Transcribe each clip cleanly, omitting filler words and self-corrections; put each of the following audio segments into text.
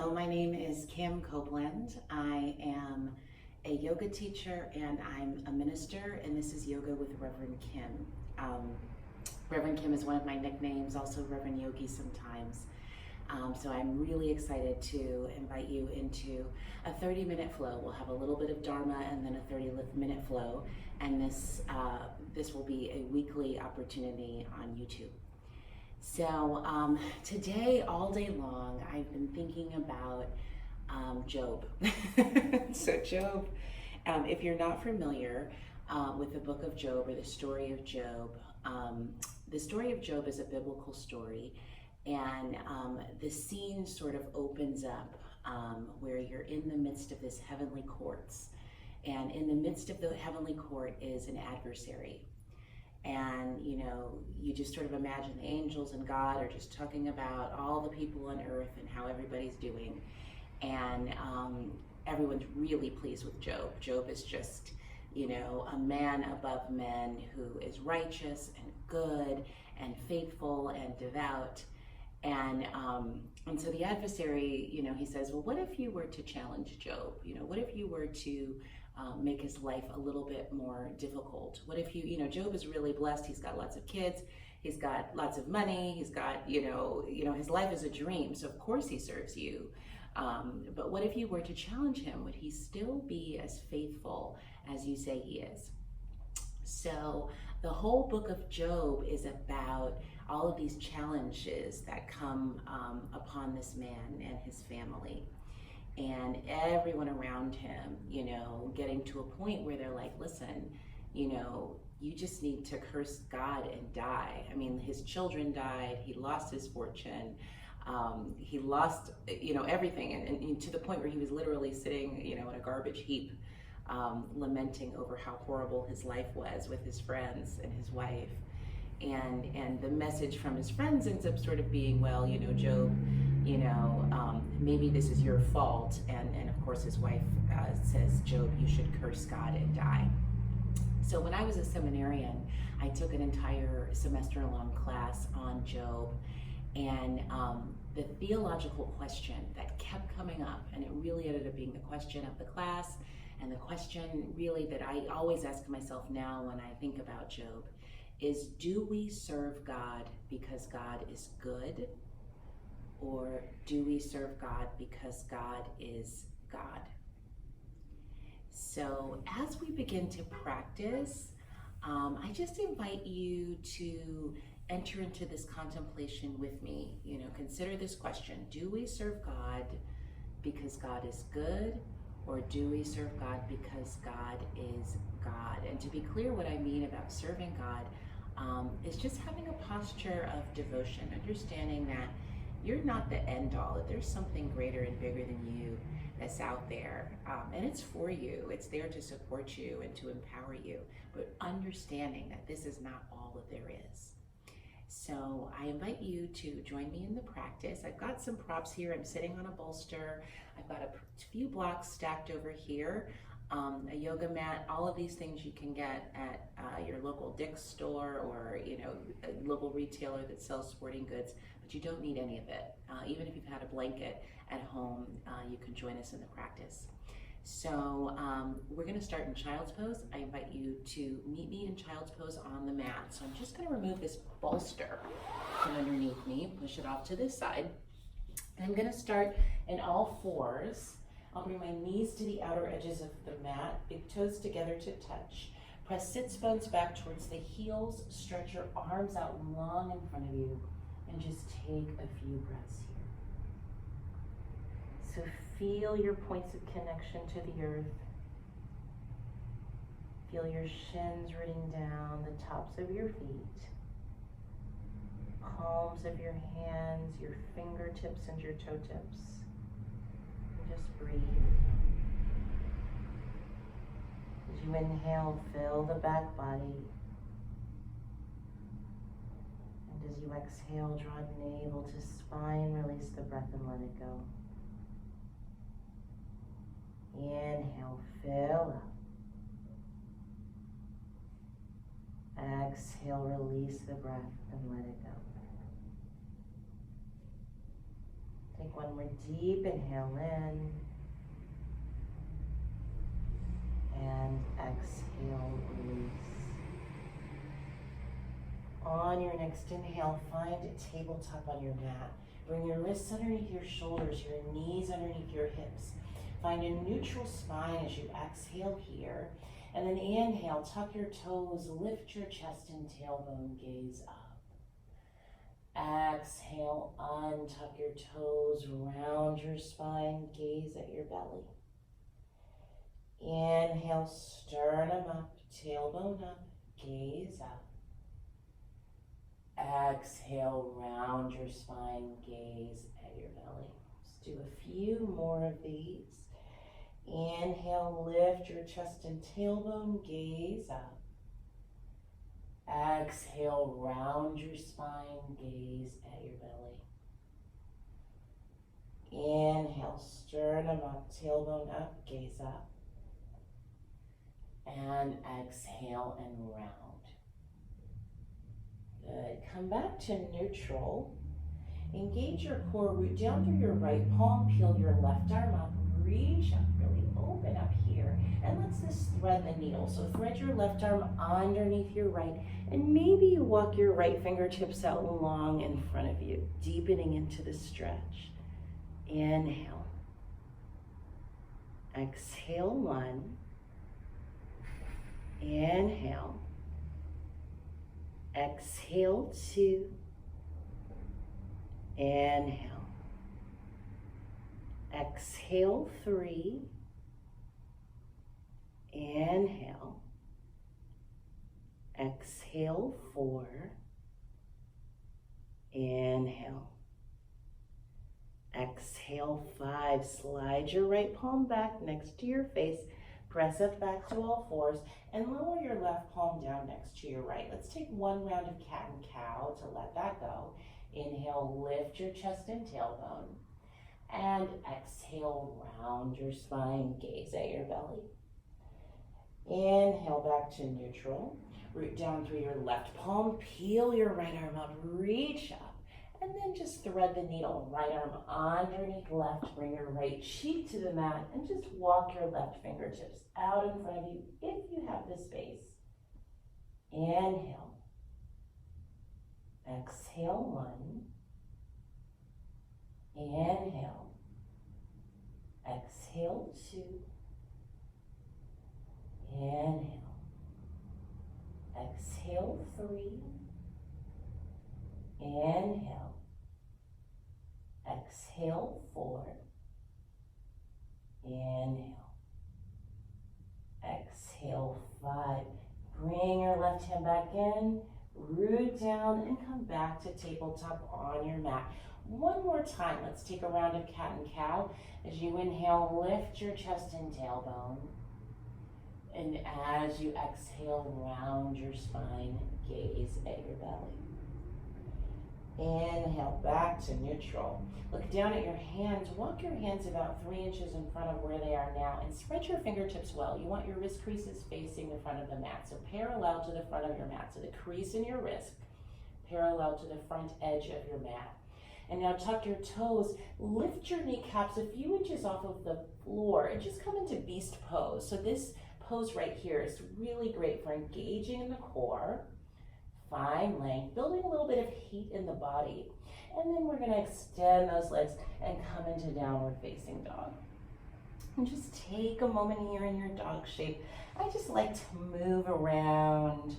Hello, my name is Kim Copeland. I am a yoga teacher and I'm a minister, and this is Yoga with Reverend Kim. Reverend Kim is one of my nicknames, also Reverend Yogi sometimes. So I'm really excited to invite you into a 30-minute flow. We'll have a little bit of Dharma and then a 30-minute flow, and this will be a weekly opportunity on YouTube. So today, all day long, I've been thinking about Job. So Job, if you're not familiar with the book of Job or the story of Job is a biblical story, and the scene sort of opens up where you're in the midst of this heavenly courts, and in the midst of the heavenly court is an adversary. And, you just sort of imagine the angels and God are just talking about all the people on earth and how everybody's doing. And everyone's really pleased with Job. Job is just, a man above men who is righteous and good and faithful and devout. And so the adversary, he says, well, what if you were to challenge Job? What if you were to make his life a little bit more difficult? What if Job is really blessed. He's got lots of kids. He's got lots of money. He's got, his life is a dream. So of course he serves you. But what if you were to challenge him? Would he still be as faithful as you say he is? So the whole book of Job is about all of these challenges that come upon this man and his family. And everyone around him, getting to a point where they're like, listen, you just need to curse God and die. I mean, his children died, he lost his fortune, he lost, everything. And to the point where he was literally sitting, in a garbage heap, lamenting over how horrible his life was with his friends and his wife. And the message from his friends ends up sort of being, well, Job, maybe this is your fault. And of course his wife says, Job, you should curse God and die. So when I was a seminarian, I took an entire semester-long class on Job, and the theological question that kept coming up, and it really ended up being the question of the class, and the question really that I always ask myself now when I think about Job is, do we serve God because God is good? Or do we serve God because God is God? So as we begin to practice, I just invite you to enter into this contemplation with me. Consider this question: do we serve God because God is good? Or do we serve God because God is God? And to be clear, what I mean about serving God is just having a posture of devotion, understanding that you're not the end all, that there's something greater and bigger than you that's out there. And it's for you. It's there to support you and to empower you, but understanding that this is not all that there is. So I invite you to join me in the practice. I've got some props here. I'm sitting on a bolster. I've got a few blocks stacked over here, a yoga mat. All of these things you can get at your local Dick's store or a local retailer that sells sporting goods, but you don't need any of it. Even if you've had a blanket at home, you can join us in the practice. So we're going to start in child's pose. I invite you to meet me in child's pose on the mat. So I'm just going to remove this bolster from underneath me, push it off to this side. And I'm going to start in all fours. I'll bring my knees to the outer edges of the mat, big toes together to touch. Press sits bones back towards the heels, stretch your arms out long in front of you, and just take a few breaths here. So feel your points of connection to the earth. Feel your shins rooting down the tops of your feet, palms of your hands, your fingertips and your toe tips. And just breathe. As you inhale, fill the back body. And as you exhale, draw navel to spine, release the breath and let it go. Inhale, fill up. Exhale, release the breath and let it go. Take one more deep inhale in. And exhale, release. On your next inhale, find a tabletop on your mat. Bring your wrists underneath your shoulders, your knees underneath your hips. Find a neutral spine as you exhale here. And then inhale, tuck your toes, lift your chest and tailbone, gaze up. Exhale, untuck your toes, round your spine, gaze at your belly. Inhale, sternum up, tailbone up, gaze up. Exhale, round your spine, gaze at your belly. Let's do a few more of these. Inhale, lift your chest and tailbone, gaze up. Exhale, round your spine, gaze at your belly. Inhale, sternum up, tailbone up, gaze up. And exhale and round. Good. Come back to neutral. Engage your core, root down through your right palm, peel your left arm up, reach up, really open up here. And let's just thread the needle. So thread your left arm underneath your right, and maybe you walk your right fingertips out long in front of you, deepening into the stretch. Inhale. Exhale, one. Inhale. Exhale, two. Inhale. Exhale, three. Inhale. Exhale, four. Inhale. Exhale, five. Slide your right palm back next to your face. Press up back to all fours and lower your left palm down next to your right. Let's take one round of cat and cow to let that go. Inhale, lift your chest and tailbone. And exhale, round your spine, gaze at your belly. Inhale, back to neutral. Root down through your left palm, peel your right arm up, reach up. And then just thread the needle, right arm underneath left, bring your right cheek to the mat, and just walk your left fingertips out in front of you if you have the space. Inhale. Exhale, one. Inhale. Exhale, two. Inhale. Exhale, three. Inhale. Exhale, four. Inhale. Exhale, five. Bring your left hand back in, root down, and come back to tabletop on your mat. One more time, let's take a round of cat and cow. As you inhale, lift your chest and tailbone. And as you exhale, round your spine, gaze at your belly. Inhale, back to neutral. Look down at your hands. Walk your hands about 3 inches in front of where they are now and spread your fingertips well. You want your wrist creases facing the front of the mat, so parallel to the front of your mat. So the crease in your wrist, parallel to the front edge of your mat. And now tuck your toes, lift your kneecaps a few inches off of the floor and just come into beast pose. So this pose right here is really great for engaging in the core. Find length, building a little bit of heat in the body. And then we're gonna extend those legs and come into downward facing dog. And just take a moment here in your dog shape. I just like to move around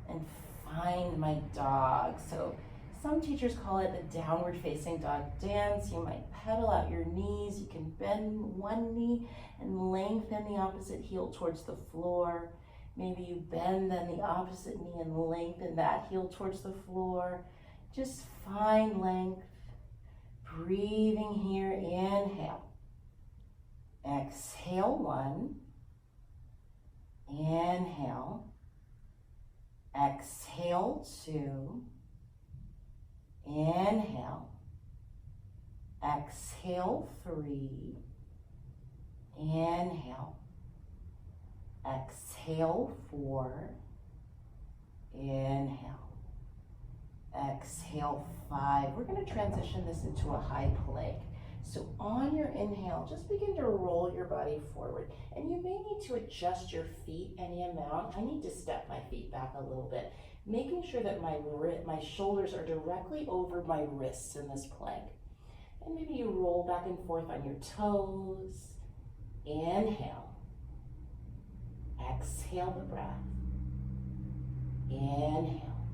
and find my dog. So some teachers call it the downward facing dog dance. You might pedal out your knees. You can bend one knee and lengthen the opposite heel towards the floor. Maybe you bend then the opposite knee and lengthen that heel towards the floor. Just find length. Breathing here, inhale. Exhale, one. Inhale. Exhale, two. Inhale. Exhale, three. Inhale. Exhale, four. Inhale. Exhale, 5. We're going to transition this into a high plank. So on your inhale, just begin to roll your body forward. And you may need to adjust your feet any amount. I need to step my feet back a little bit, making sure that my shoulders are directly over my wrists in this plank. And maybe you roll back and forth on your toes. Inhale. Exhale the breath. Inhale.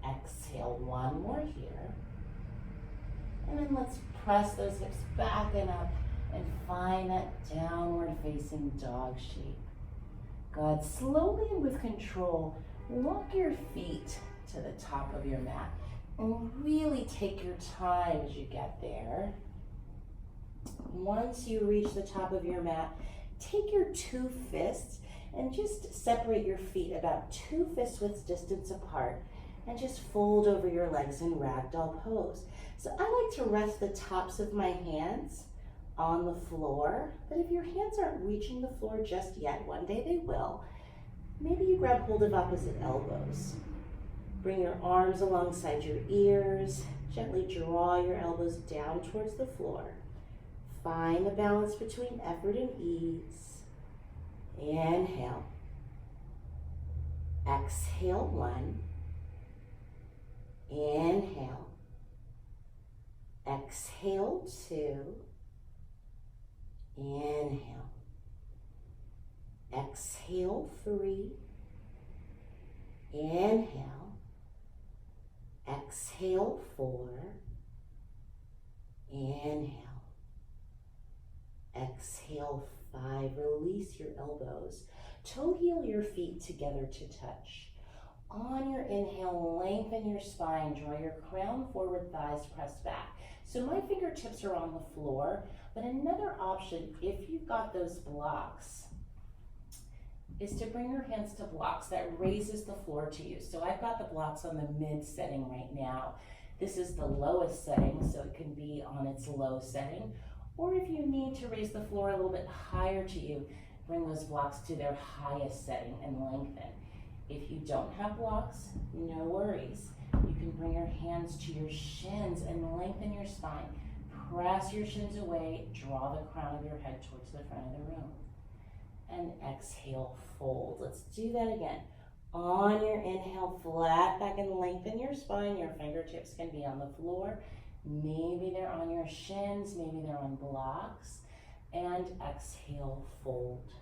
Exhale, one more here. And then let's press those hips back and up and find that downward facing dog shape. Good. Slowly and with control, walk your feet to the top of your mat. And really take your time as you get there. Once you reach the top of your mat, take your 2 fists and just separate your feet about 2 fist widths distance apart and just fold over your legs in ragdoll pose. So I like to rest the tops of my hands on the floor, but if your hands aren't reaching the floor just yet, one day they will, maybe you grab hold of opposite elbows. Bring your arms alongside your ears. Gently draw your elbows down towards the floor. Find the balance between effort and ease. Inhale. Exhale, 1. Inhale. Exhale, 2. Inhale. Exhale, 3. Inhale. Exhale, 4. Inhale. Exhale, 5. Release your elbows. Toe heel your feet together to touch. On your inhale, lengthen your spine. Draw your crown forward, thighs pressed back. So my fingertips are on the floor, but another option, if you've got those blocks, is to bring your hands to blocks. That raises the floor to you. So I've got the blocks on the mid setting right now. This is the lowest setting, so it can be on its low setting. Or if you need to raise the floor a little bit higher to you, bring those blocks to their highest setting and lengthen. If you don't have blocks, no worries. You can bring your hands to your shins and lengthen your spine. Press your shins away, draw the crown of your head towards the front of the room. And exhale, fold. Let's do that again. On your inhale, flat back and lengthen your spine. Your fingertips can be on the floor. Maybe they're on your shins, maybe they're on blocks. And exhale, fold.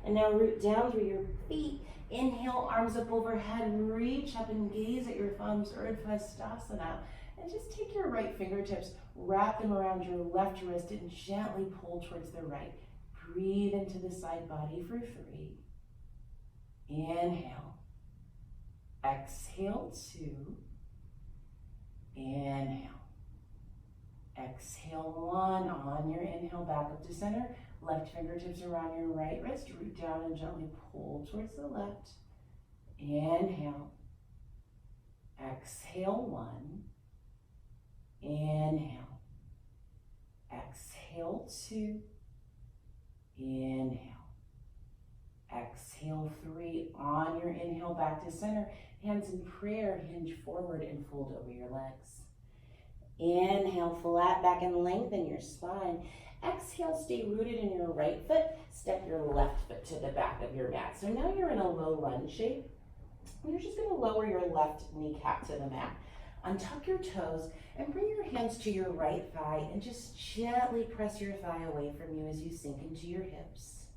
And now root down through your feet. Inhale, arms up overhead. Reach up and gaze at your thumbs, Urdhva And just take your right fingertips, wrap them around your left wrist, and gently pull towards the right. Breathe into the side body for 3. Inhale. Exhale, 2. Inhale. Exhale, 1. On your inhale, back up to center. Left fingertips around your right wrist. Root down and gently pull towards the left. Inhale. Exhale, 1. Inhale. Exhale, 2. Inhale. Exhale, 3. On your inhale, back to center. Hands in prayer, hinge forward and fold over your legs. Inhale, flat back and lengthen your spine. Exhale, stay rooted in your right foot. Step your left foot to the back of your mat. So now you're in a low lunge shape. You're just going to lower your left kneecap to the mat. Untuck your toes and bring your hands to your right thigh and just gently press your thigh away from you as you sink into your hips.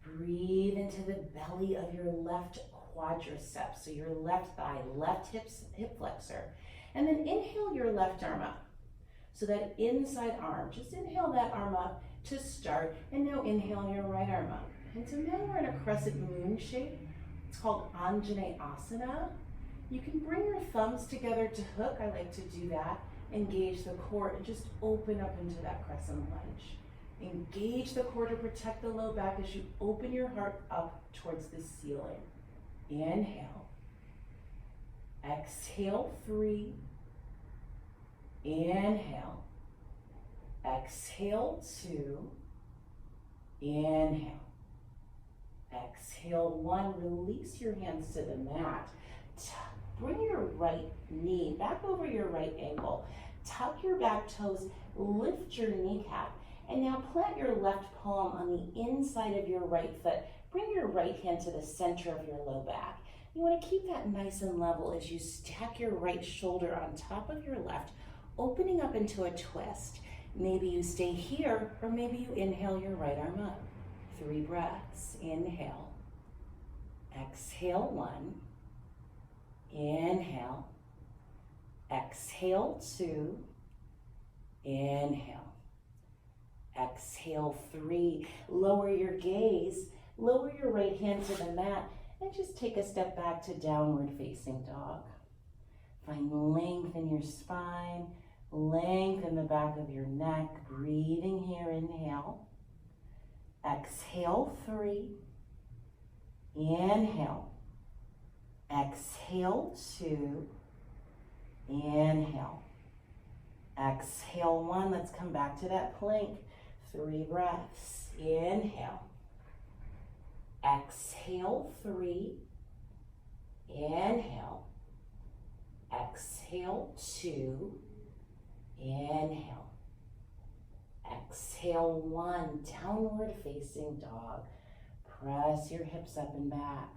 Breathe into the belly of your left quadriceps, so your left thigh, left hip flexor. And then inhale your left arm up. So that inside arm, just inhale that arm up to start, and now inhale your right arm up. And so now you're in a crescent moon shape. It's called Anjaneyasana. You can bring your thumbs together to hook. I like to do that. Engage the core and just open up into that crescent lunge. Engage the core to protect the low back as you open your heart up towards the ceiling. Inhale. Exhale, 3. Inhale. Exhale, 2. Inhale. Exhale, 1. Release your hands to the mat. bring your right knee back over your right ankle. Tuck your back toes, lift your kneecap, and now plant your left palm on the inside of your right foot. Bring your right hand to the center of your low back. You want to keep that nice and level as you stack your right shoulder on top of your left, opening up into a twist. Maybe you stay here, or maybe you inhale your right arm up. 3 breaths. Inhale. Exhale 1. Inhale. Exhale 2. Inhale. Exhale 3. Lower your gaze. Lower your right hand to the mat and just take a step back to downward facing dog. Find length in your spine, length in the back of your neck. Breathing here, inhale. Exhale 3. Inhale. Exhale 2. Inhale. Exhale 1. Let's come back to that plank. 3 breaths. Inhale. Exhale 3. Inhale. Exhale 2. Inhale. Exhale 1. Downward facing dog. Press your hips up and back.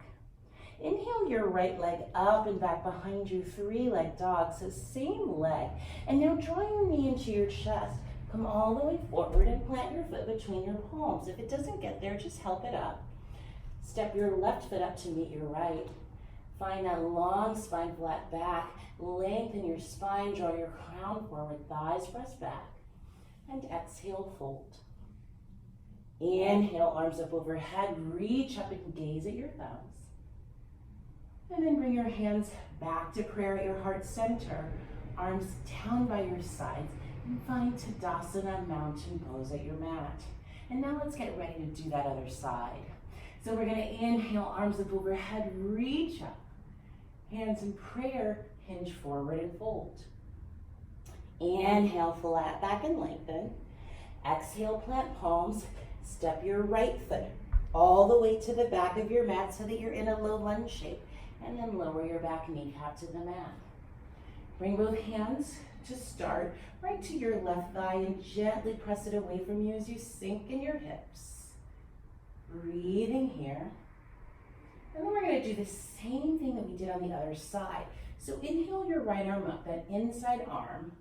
Inhale your right leg up and back behind you. 3-leg dog. So same leg. And now draw your knee into your chest. Come all the way forward and plant your foot between your palms. If it doesn't get there, just help it up. Step your left foot up to meet your right. Find that long spine, flat back. Lengthen your spine, draw your crown forward, thighs press back. And exhale, fold. Inhale, arms up overhead. Reach up and gaze at your thumbs. And then bring your hands back to prayer at your heart center. Arms down by your sides. And find Tadasana, mountain pose at your mat. And now let's get ready to do that other side. So we're going to inhale, arms up overhead, reach up. Hands in prayer, hinge forward and fold. Inhale, flat back and lengthen. Exhale, plant palms. Step your right foot all the way to the back of your mat so that you're in a low lunge shape. And then lower your back kneecap to the mat. Bring both hands to start right to your left thigh and gently press it away from you as you sink in your hips. Breathing here. And then we're going to do the same thing that we did on the other side. So inhale your right arm up, that inside arm.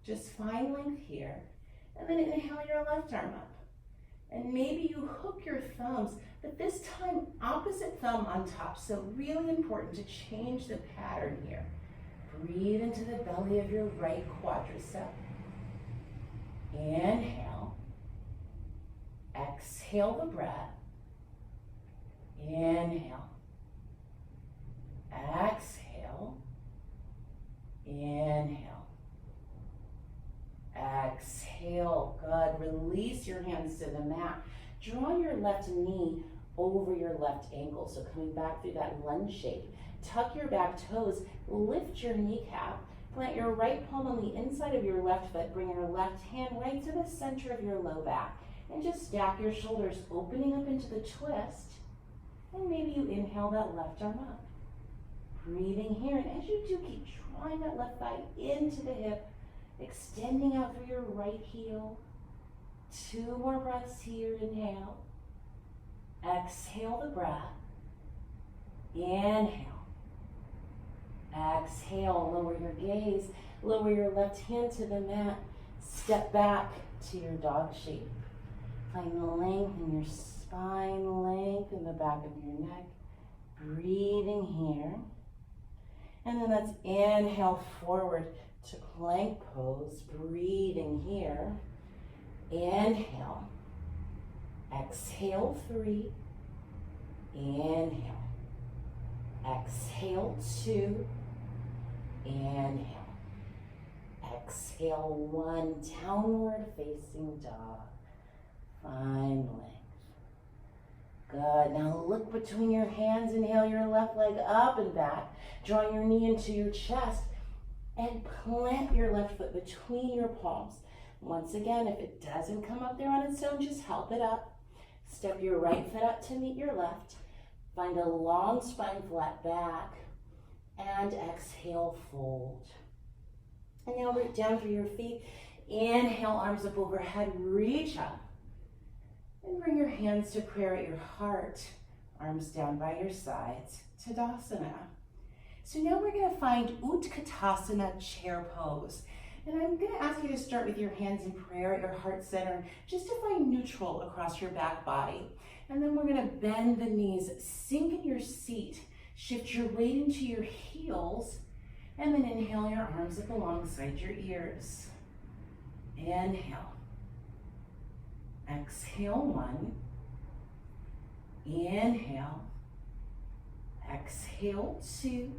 Just find length here. And then inhale your left arm up. And maybe you hook your thumbs, but this time opposite thumb on top. So really important to change the pattern here. Breathe into the belly of your right quadricep. Inhale. Exhale the breath. Inhale. Exhale. Inhale. Exhale. Good. Release your hands to the mat. Draw your left knee over your left ankle. So coming back through that lunge shape. Tuck your back toes. Lift your kneecap. Plant your right palm on the inside of your left foot. Bring your left hand right to the center of your low back. And just stack your shoulders, opening up into the twist. And maybe you inhale that left arm up. Breathing here. And as you do, keep drawing that left thigh into the hip. Extending out through your right heel. 2 more breaths here. Inhale. Exhale the breath. Inhale. Exhale. Lower your gaze. Lower your left hand to the mat. Step back to your dog shape. Find length in your spine, length in the back of your neck. Breathing here. And then let's inhale forward to plank pose. Breathing here. Inhale. Exhale 3. Inhale. Exhale 2. Inhale. Exhale 1. Downward facing dog. Find length. Good. Now look between your hands. Inhale your left leg up and back. Draw your knee into your chest and plant your left foot between your palms. Once again, if it doesn't come up there on its own, just help it up. Step your right foot up to meet your left. Find a long spine, flat back. And exhale, fold. And now root down through your feet. Inhale, arms up overhead, reach up. And bring your hands to prayer at your heart. Arms down by your sides, Tadasana. So now we're gonna find Utkatasana chair pose. And I'm gonna ask you to start with your hands in prayer at your heart center, just to find neutral across your back body. And then we're gonna bend the knees, sink in your seat, shift your weight into your heels, and then inhale your arms up alongside your ears. Inhale. Exhale, 1. Inhale. Exhale, 2.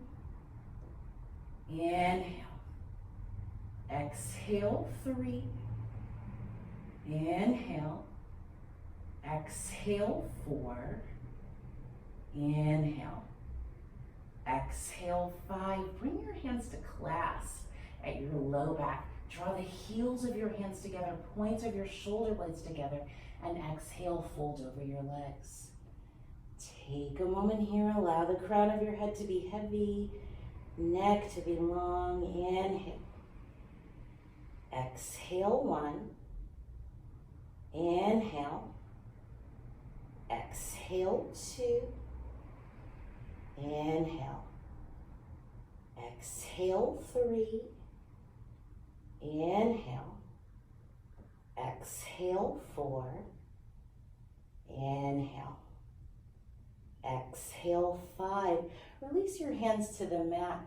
Inhale. Exhale, 3. Inhale. Exhale, 4. Inhale. Exhale, 5. Bring your hands to clasp at your low back. Draw the heels of your hands together, points of your shoulder blades together, and exhale, fold over your legs. Take a moment here, allow the crown of your head to be heavy, neck to be long. Inhale. Exhale, 1. Inhale. Exhale, 2. Inhale. Exhale, 3. Inhale. Exhale, 4. Inhale. Exhale, 5. Release your hands to the mat.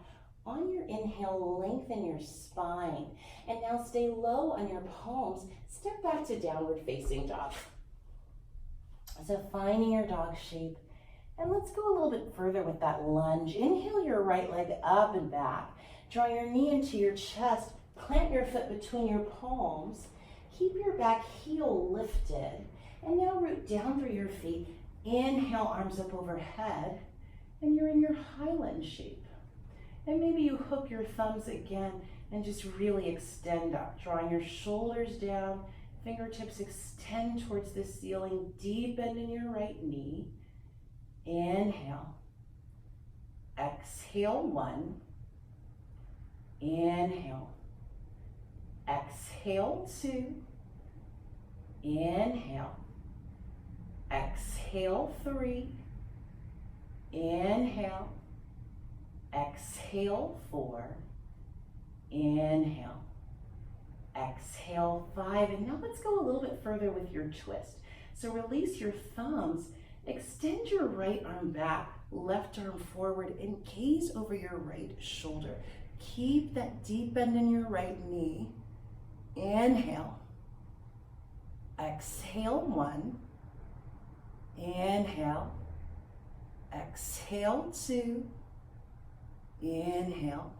On your inhale, lengthen your spine. And now stay low on your palms. Step back to downward facing dog. So finding your dog shape. And let's go a little bit further with that lunge. Inhale your right leg up and back. Draw your knee into your chest. Plant your foot between your palms. Keep your back heel lifted. And now root down through your feet. Inhale, arms up overhead. And you're in your high lunge shape. And maybe you hook your thumbs again and just really extend up. Drawing your shoulders down. Fingertips extend towards the ceiling. Deep bend in your right knee. Inhale. Exhale, 1. Inhale. Exhale, 2. Inhale. Exhale, 3. Inhale. Exhale, 4. Inhale. Exhale, 5. And now let's go a little bit further with your twist. So release your thumbs. Extend your right arm back, left arm forward, and gaze over your right shoulder. Keep that deep bend in your right knee. Inhale. Exhale, 1. Inhale. Exhale, 2. Inhale.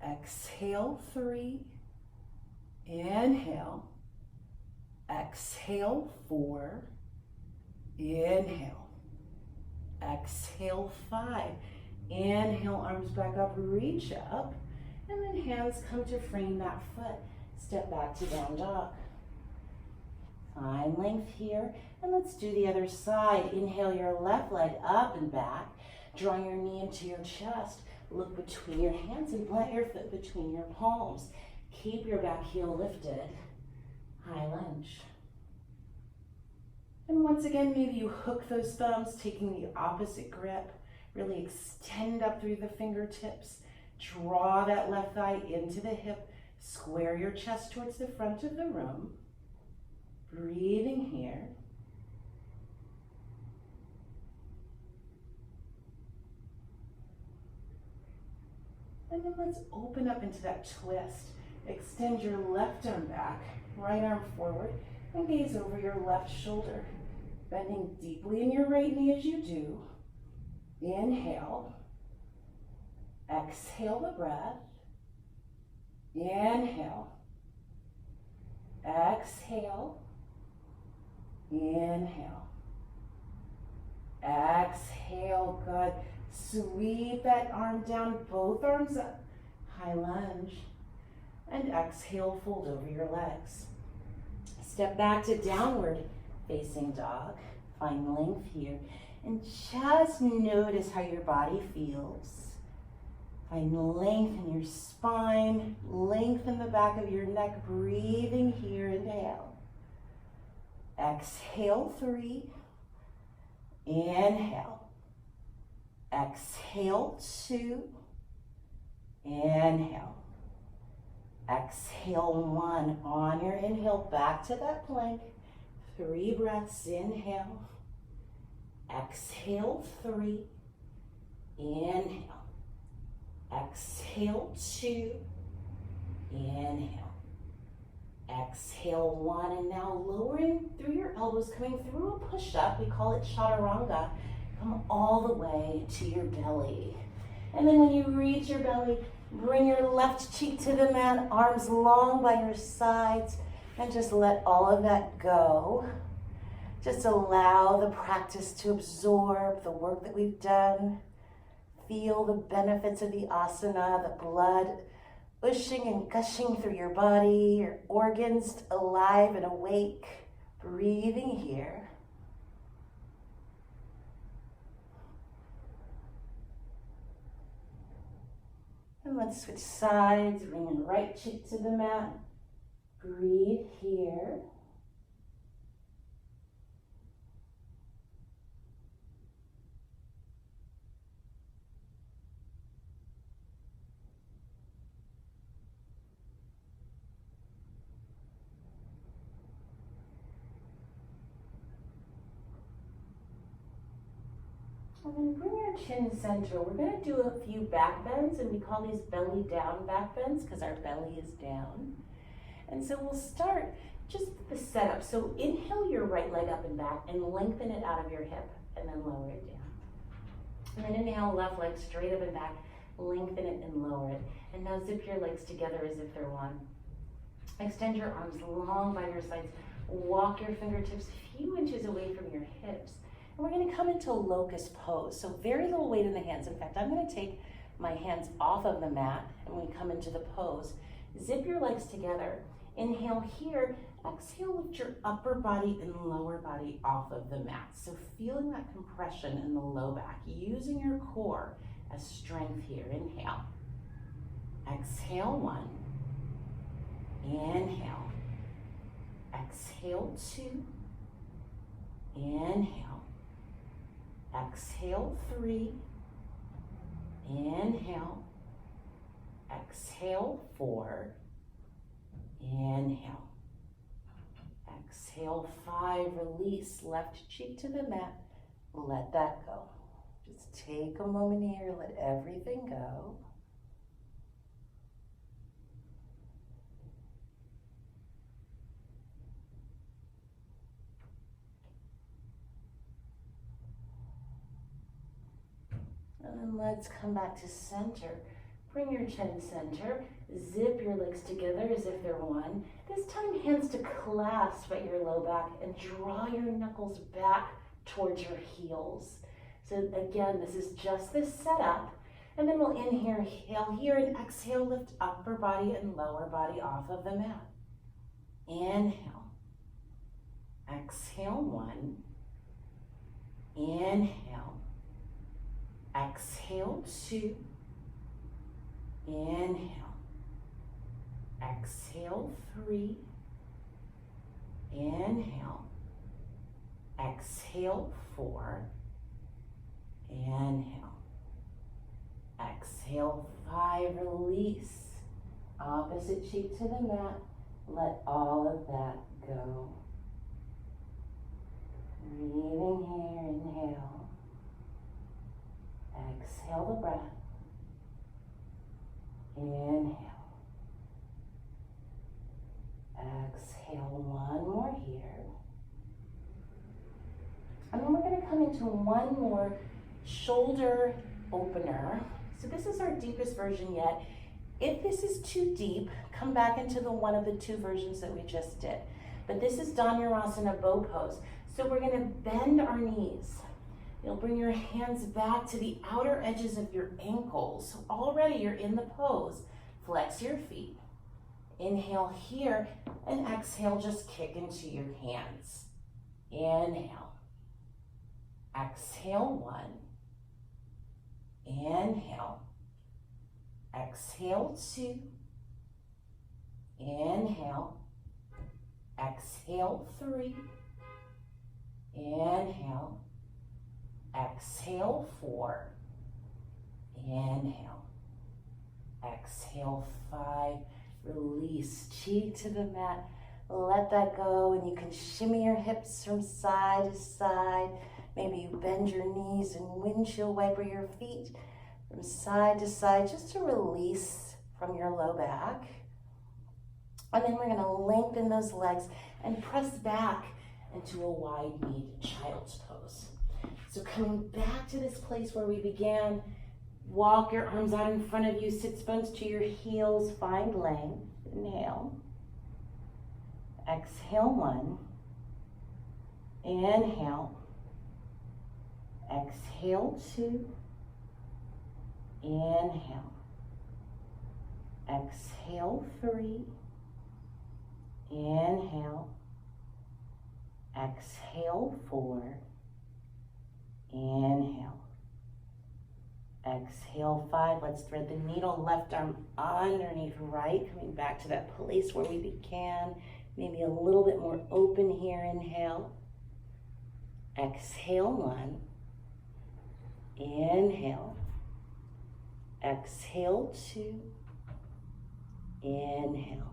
Exhale, 3. Inhale. Exhale, 4. Inhale. Exhale, 5. Inhale, arms back up, reach up, and then hands come to frame that foot. Step back to down dog. Find length here, and let's do the other side. Inhale your left leg up and back. Draw your knee into your chest. Look between your hands and plant your foot between your palms. Keep your back heel lifted. High lunge. And once again, maybe you hook those thumbs, taking the opposite grip. Really extend up through the fingertips. Draw that left thigh into the hip. Square your chest towards the front of the room. Breathing here. And then let's open up into that twist. Extend your left arm back, right arm forward, and gaze over your left shoulder. Bending deeply in your right knee as you do. Inhale. Exhale the breath. Inhale. Exhale. Inhale. Exhale. Good. Sweep that arm down, both arms up. High lunge. And exhale, fold over your legs. Step back to downward facing dog. Find length here. And just notice how your body feels. Find length in your spine, lengthen the back of your neck, breathing here, inhale. Exhale, 3. Inhale. Exhale, 2. Inhale. Exhale, 1. On your inhale, back to that plank. 3 breaths, inhale. Exhale, 3. Inhale. Exhale, 2. Inhale. Exhale, 1. And now lowering through your elbows, coming through a push-up. We call it chaturanga. Come all the way to your belly. And then when you reach your belly, bring your left cheek to the mat, arms long by your sides, and just let all of that go. Just allow the practice to absorb the work that we've done. Feel the benefits of the asana, the blood gushing and gushing through your body, your organs alive and awake, breathing here. And let's switch sides, bring your right cheek to the mat. Breathe here. And then bring your chin center. We're going to do a few back bends, and we call these belly down back bends because our belly is down. And so we'll start just the setup. So inhale your right leg up and back and lengthen it out of your hip, and then lower it down. And then inhale left leg straight up and back, lengthen it and lower it. And now zip your legs together as if they're one. Extend your arms long by your sides. Walk your fingertips a few inches away from your hips. And we're going to come into locust pose. So very little weight in the hands. In fact, I'm going to take my hands off of the mat and we come into the pose. Zip your legs together. Inhale here. Exhale, lift your upper body and lower body off of the mat. So feeling that compression in the low back, using your core as strength here. Inhale. Exhale, 1. Inhale. Exhale, 2. Inhale. Exhale, 3. Inhale. Exhale, 4. Inhale. Exhale, 5. Release. Left cheek to the mat. Let that go. Just take a moment here. Let everything go. And then let's come back to center. Bring your chin center. Zip your legs together as if they're one. This time, hands to clasp at your low back and draw your knuckles back towards your heels. So again, this is just this setup. And then we'll inhale here and exhale, lift upper body and lower body off of the mat. Inhale. Exhale, 1. Inhale. Exhale, 2. Inhale. Exhale, 3. Inhale. Exhale, 4. Inhale. Exhale, 5. Release. Opposite cheek to the mat. Let all of that go. Breathing here, inhale. Exhale the breath. Inhale. Exhale, 1 more here. And then we're going to come into one more shoulder opener. So this is our deepest version yet. If this is too deep, come back into the one of the two versions that we just did. But this is Dhanurasana bow pose. So we're going to bend our knees. You'll bring your hands back to the outer edges of your ankles. So already you're in the pose. Flex your feet. Inhale here and exhale, just kick into your hands. Inhale. Exhale, 1. Inhale. Exhale, 2. Inhale. Exhale, 3. Inhale. Exhale, 4. Inhale. Exhale, 5. Release, cheek to the mat. Let that go, and you can shimmy your hips from side to side. Maybe you bend your knees and windshield wiper your feet from side to side just to release from your low back. And then we're going to lengthen those legs and press back into a wide-kneed child's pose. So coming back to this place where we began, walk your arms out in front of you, sit bones to your heels, find length. Inhale. Exhale, 1. Inhale. Exhale, 2. Inhale. Exhale, 3. Inhale. Exhale, 4. Inhale. Exhale, 5. Let's thread the needle, left arm underneath right, coming back to that place where we began. Maybe a little bit more open here. Inhale. Exhale, 1. Inhale. Exhale, 2. Inhale.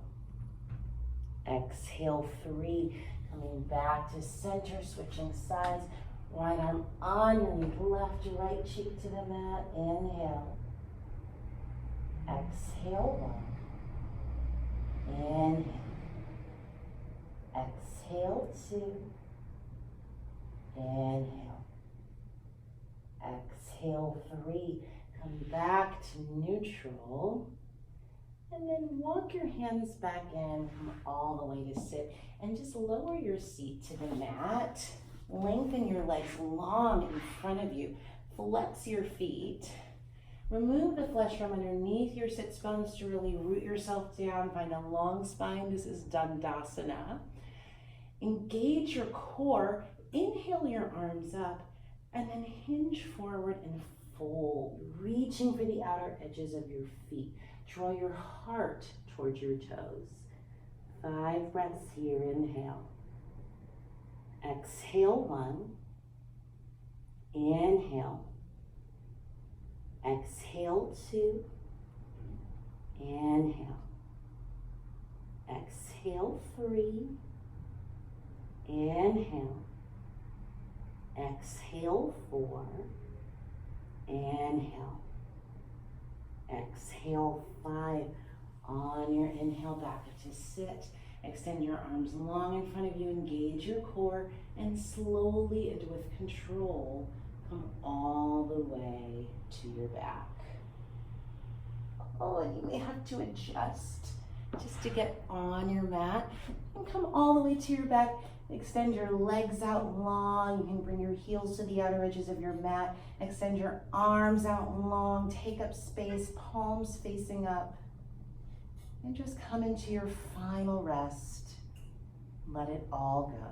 Exhale, 3. Coming back to center, switching sides. Right arm underneath, left to right cheek to the mat. Inhale. Exhale, 1. Inhale. Exhale, 2. Inhale. Exhale, 3. Come back to neutral. And then walk your hands back in, come all the way to sit. And just lower your seat to the mat. Lengthen your legs long in front of you. Flex your feet. Remove the flesh from underneath your sits bones to really root yourself down. Find a long spine. This is Dandasana. Engage your core. Inhale your arms up. And then hinge forward and fold. Reaching for the outer edges of your feet. Draw your heart towards your toes. 5 breaths here. Inhale. Exhale, 1. Inhale. Exhale, 2. Inhale. Exhale, 3. Inhale. Exhale, 4. Inhale. Exhale, 5. On your inhale, back to sit. Extend your arms long in front of you, engage your core, and slowly and with control, come all the way to your back. Oh, and you may have to adjust just to get on your mat. And come all the way to your back. Extend your legs out long. You can bring your heels to the outer edges of your mat. Extend your arms out long. Take up space, palms facing up. And just come into your final rest. Let it all go.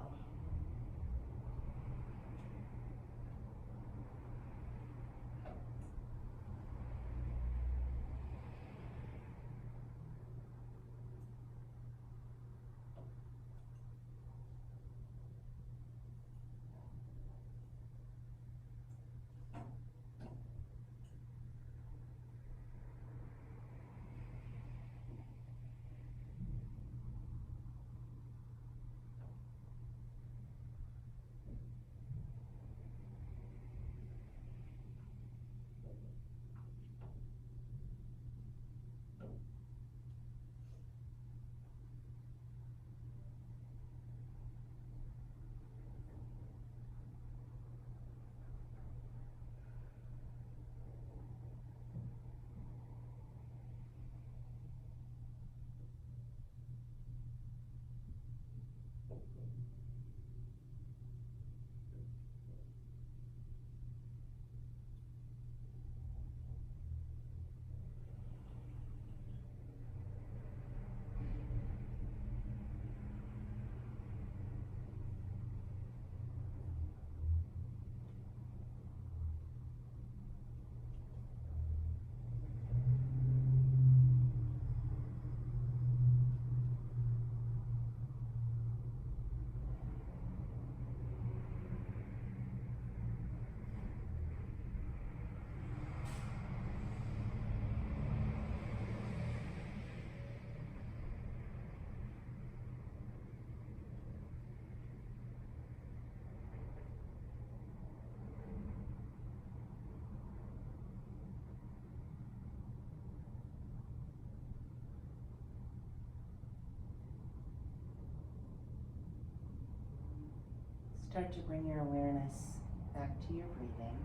Start to bring your awareness back to your breathing.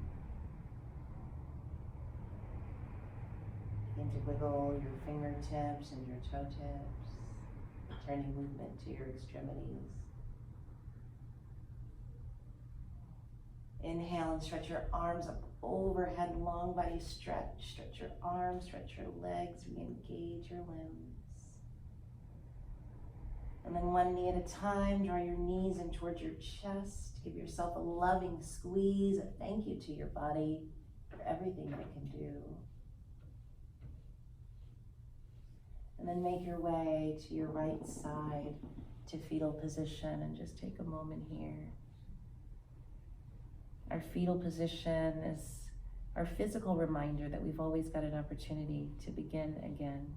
Begin to wiggle your fingertips and your toe tips, returning movement to your extremities. Inhale and stretch your arms up overhead, long body stretch. Stretch your arms, stretch your legs, re-engage your limbs. And then one knee at a time, draw your knees in towards your chest. Give yourself a loving squeeze, a thank you to your body for everything that it can do. And then make your way to your right side to fetal position and just take a moment here. Our fetal position is our physical reminder that we've always got an opportunity to begin again.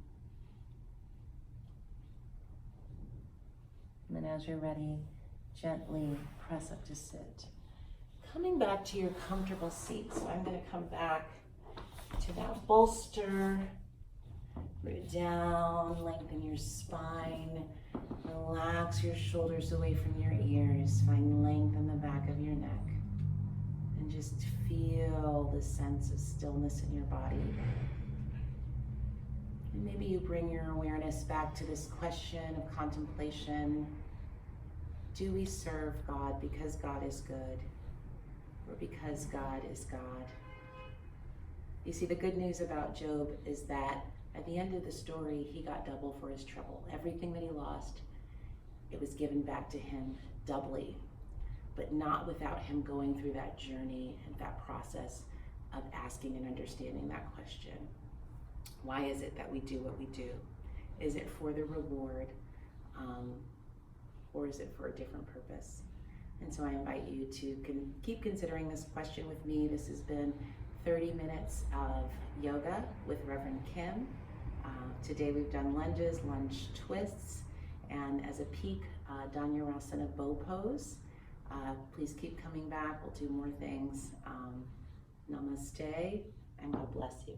And then as you're ready, gently press up to sit. Coming back to your comfortable seat. So I'm going to come back to that bolster. Root down, lengthen your spine. Relax your shoulders away from your ears. Find length in the back of your neck. And just feel the sense of stillness in your body. And maybe you bring your awareness back to this question of contemplation. Do we serve God because God is good, or because God is God? You see, the good news about Job is that at the end of the story, he got double for his trouble. Everything that he lost, it was given back to him doubly, but not without him going through that journey and that process of asking and understanding that question. Why is it that we do what we do? Is it for the reward, or is it for a different purpose? And so I invite you to keep considering this question with me. This has been 30 minutes of yoga with Reverend Kim. Today we've done lunges, lunge twists, and as a peak, Dhanurasana bow pose. Please keep coming back. We'll do more things. Namaste, and God bless you.